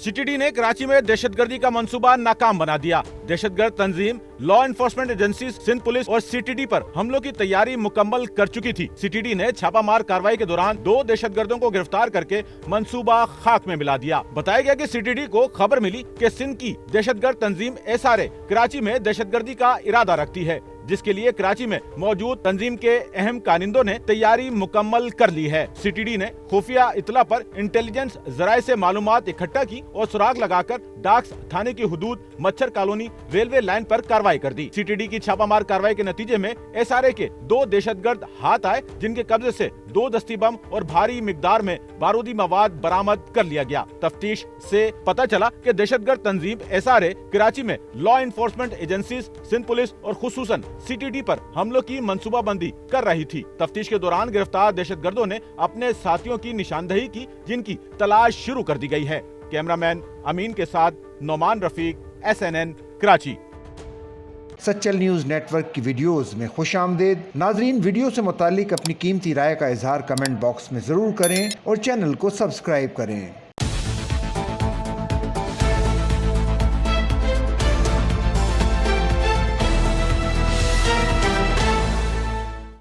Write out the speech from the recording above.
CTD ने कराची में दहशतगर्दी का मंसूबा नाकाम बना दिया। दहशतगर्द तंजीम law enforcement agency, Sindh police और सीटीडी पर हमलों की तैयारी मुकम्मल कर चुकी थी। सीटीडी ने छापामार कार्रवाई के दौरान 2 दहशतगर्दों को गिरफ्तार करके मंसूबा खाक में मिला दिया। बताया गया कि सीटीडी को खबर मिली कि सिंध की दहशतगर्द तंजीम SRA कराची में दहशतगर्दी का इरादा रखती है, जिसके लिए कराची में मौजूद तंजीम के अहम कानिंदों ने तैयारी मुकम्मल कर ली है। सीटीडी ने खुफिया इत्तला पर इंटेलिजेंस जराये से मालूमात इकट्ठा की और सुराग लगाकर डाक्स थाने की हुदूद मच्छर कॉलोनी रेलवे लाइन पर कार्रवाई कर दी। सीटीडी की छापामार कार्रवाई के नतीजे में SRA के 2 दहशतगर्द हाथ आए, जिनके कब्जे से 2 दस्ती बम और भारी मिकदार में बारूदी मवाद बरामद कर लिया गया। तफ्तीश से पता चला कि दहशतगर्द तंजीम SRA कराची में law enforcement agencies, Sindh police और खुसूसन सीटीडी पर हमलों की मंसूबाबंदी कर रही थी। तफ्तीश के दौरान गिरफ्तार दहशतगर्दों ने अपने साथियों की निशानदही की, जिनकी तलाश शुरू कर दी गई है। कैमरामैन अमीन के साथ Noman Rafiq, SNN Karachi. Sachal news network की वीडियोस में खुशामदीद। नाजरीन, वीडियो से मुतालिक अपनी कीमती राय का इजहार कमेंट बॉक्स में ज़रूर करें और चैनल को सब्सक्राइब करें।